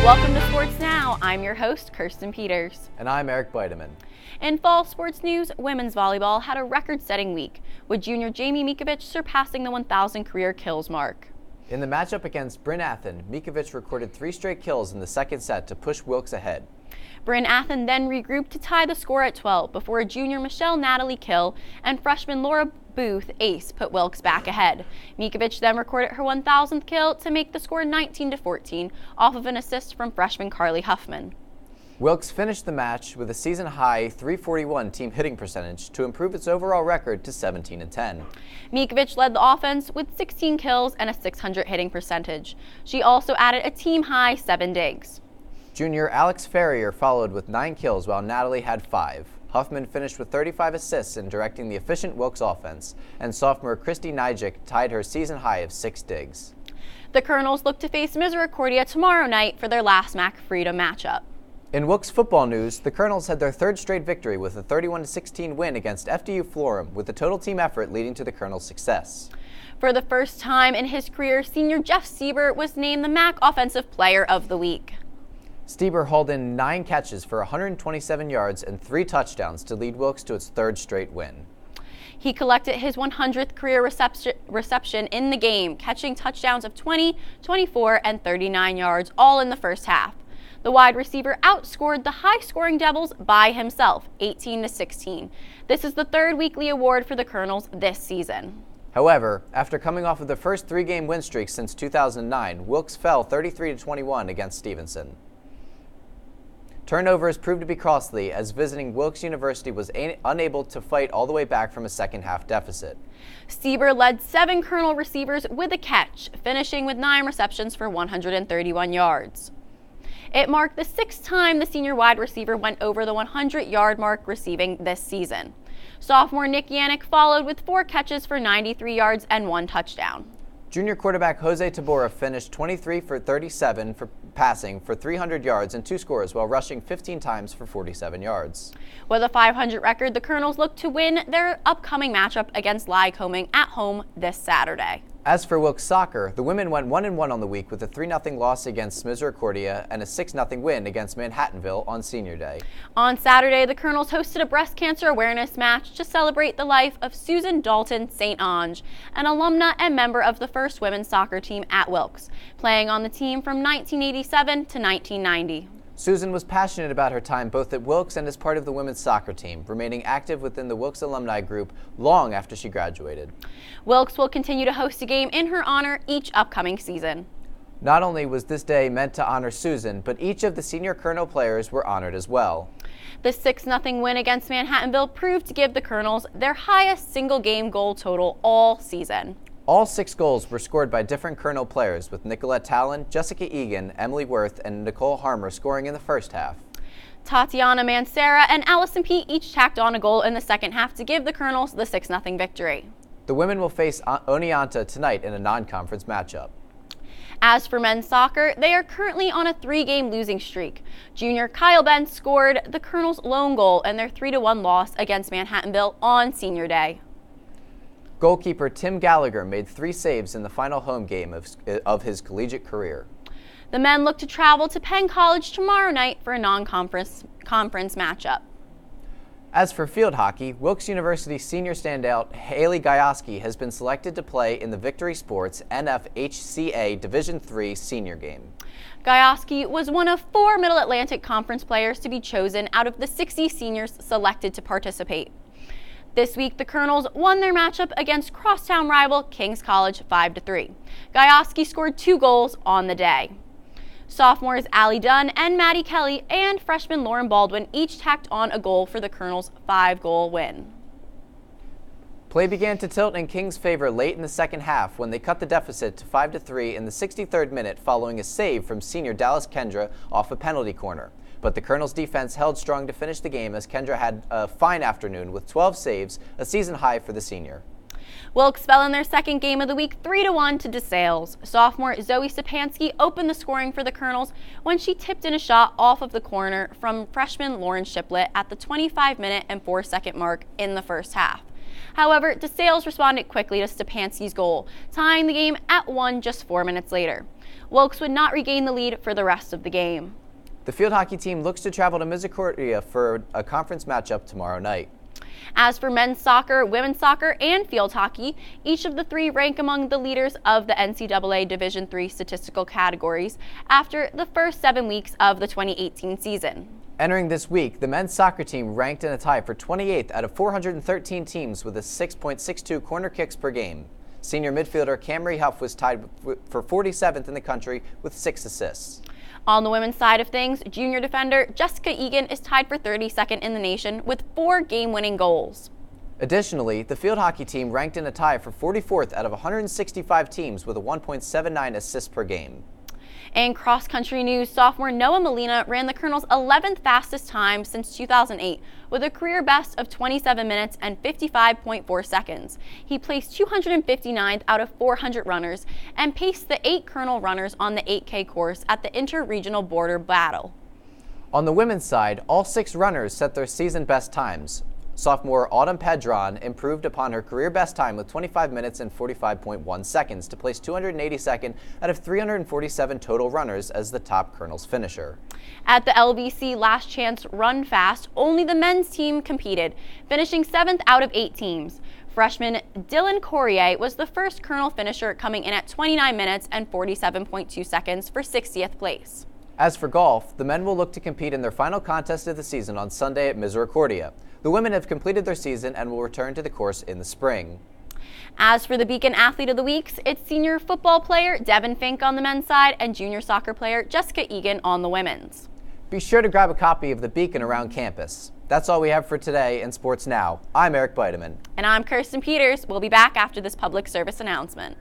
Welcome to Sports Now. I'm your host, Kirsten Peters. And I'm Eric Beideman. In fall sports news, women's volleyball had a record-setting week, with junior Jamie Mikovic surpassing the 1,000 career kills mark. In the matchup against Bryn Athen, Mikovic recorded 3 straight kills in the second set to push Wilkes ahead. Bryn Athen then regrouped to tie the score at 12 before junior Michelle Natalie kill and freshman Laura Booth ace put Wilkes back ahead. Mikovic then recorded her 1,000th kill to make the score 19-14 off of an assist from freshman Carly Huffman. Wilkes finished the match with a season-high .341 team hitting percentage to improve its overall record to 17-10. Mikovic led the offense with 16 kills and a .600 hitting percentage. She also added a team-high 7 digs. Junior Alex Ferrier followed with 9 kills while Natalie had 5. Huffman finished with 35 assists in directing the efficient Wilkes offense, and sophomore Christy Nijic tied her season high of 6 digs. The Colonels look to face Misericordia tomorrow night for their last MAC Freedom matchup. In Wilkes football news, the Colonels had their 3rd straight victory with a 31-16 win against FDU Florham, with the total team effort leading to the Colonels' success. For the first time in his career, senior Jeff Sieber was named the MAC Offensive Player of the Week. Stieber hauled in 9 catches for 127 yards and 3 touchdowns to lead Wilkes to its 3rd straight win. He collected his 100th career reception in the game, catching touchdowns of 20, 24, and 39 yards, all in the first half. The wide receiver outscored the high-scoring Devils by himself, 18-16. This is the 3rd weekly award for the Colonels this season. However, after coming off of the first 3-game win streak since 2009, Wilkes fell 33-21 against Stevenson. Turnovers proved to be costly as visiting Wilkes University was unable to fight all the way back from a second-half deficit. Stieber led 7 Colonel receivers with a catch, finishing with 9 receptions for 131 yards. It marked the 6th time the senior wide receiver went over the 100-yard mark receiving this season. Sophomore Nick Yannick followed with 4 catches for 93 yards and 1 touchdown. Junior quarterback Jose Tabora finished 23 for 37 for passing for 300 yards and 2 scores while rushing 15 times for 47 yards. With a .500 record, the Colonels look to win their upcoming matchup against Lycoming at home this Saturday. As for Wilkes soccer, the women went 1-1 on the week with a 3-0 loss against Misericordia and a 6-0 win against Manhattanville on Senior Day. On Saturday, the Colonels hosted a breast cancer awareness match to celebrate the life of Susan Dalton St. Ange, an alumna and member of the first women's soccer team at Wilkes, playing on the team from 1987 to 1990. Susan was passionate about her time both at Wilkes and as part of the women's soccer team, remaining active within the Wilkes alumni group long after she graduated. Wilkes will continue to host a game in her honor each upcoming season. Not only was this day meant to honor Susan, but each of the senior Colonel players were honored as well. The 6-0 win against Manhattanville proved to give the Colonels their highest single-game goal total all season. All 6 goals were scored by different Colonel players, with Nicolette Talon, Jessica Egan, Emily Worth, and Nicole Harmer scoring in the first half. Tatiana Mancera and Allison Pete each tacked on a goal in the second half to give the Colonels the 6-0 victory. The women will face Oneonta tonight in a non-conference matchup. As for men's soccer, they are currently on a 3-game losing streak. Junior Kyle Benz scored the Colonels' lone goal in their 3-1 loss against Manhattanville on Senior Day. Goalkeeper Tim Gallagher made 3 saves in the final home game of his collegiate career. The men look to travel to Penn College tomorrow night for a non-conference matchup. As for field hockey, Wilkes University senior standout Haley Gajowski has been selected to play in the Victory Sports NFHCA Division III senior game. Gajowski was one of 4 Middle Atlantic Conference players to be chosen out of the 60 seniors selected to participate. This week, the Colonels won their matchup against crosstown rival King's College 5-3. Gajowski scored 2 goals on the day. Sophomores Allie Dunn and Maddie Kelly and freshman Lauren Baldwin each tacked on a goal for the Colonels' 5-goal win. Play began to tilt in King's favor late in the second half when they cut the deficit to 5-3 in the 63rd minute following a save from senior Dallas Kendra off a penalty corner. But the Colonels' defense held strong to finish the game as Kendra had a fine afternoon with 12 saves, a season high for the senior. Wilkes fell in their second game of the week 3-1 to DeSales. Sophomore Zoe Stepanski opened the scoring for the Colonels when she tipped in a shot off of the corner from freshman Lauren Shiplett at the 25-minute and 4-second mark in the first half. However, DeSales responded quickly to Stepanski's goal, tying the game at 1 just 4 minutes later. Wilkes would not regain the lead for the rest of the game. The field hockey team looks to travel to Misericordia for a conference matchup tomorrow night. As for men's soccer, women's soccer, and field hockey, each of the three rank among the leaders of the NCAA Division III statistical categories after the first 7 weeks of the 2018 season. Entering this week, the men's soccer team ranked in a tie for 28th out of 413 teams with a 6.62 corner kicks per game. Senior midfielder Camry Huff was tied for 47th in the country with 6 assists. On the women's side of things, junior defender Jessica Egan is tied for 32nd in the nation with 4 game-winning goals. Additionally, the field hockey team ranked in a tie for 44th out of 165 teams with a 1.79 assists per game. In cross-country news, sophomore Noah Molina ran the Colonel's 11th fastest time since 2008 with a career best of 27 minutes and 55.4 seconds. He placed 259th out of 400 runners and paced the 8 Colonel runners on the 8K course at the Inter-Regional Border Battle. On the women's side, all 6 runners set their season best times. Sophomore Autumn Pedron improved upon her career best time with 25 minutes and 45.1 seconds to place 282nd out of 347 total runners as the top Colonel's finisher. At the LVC Last Chance Run Fast, only the men's team competed, finishing 7th out of 8 teams. Freshman Dylan Courier was the first Colonel finisher, coming in at 29 minutes and 47.2 seconds for 60th place. As for golf, the men will look to compete in their final contest of the season on Sunday at Misericordia. The women have completed their season and will return to the course in the spring. As for the Beacon Athlete of the Week, it's senior football player Devin Fink on the men's side and junior soccer player Jessica Egan on the women's. Be sure to grab a copy of the Beacon around campus. That's all we have for today in Sports Now. I'm Eric Beideman. And I'm Kirsten Peters. We'll be back after this public service announcement.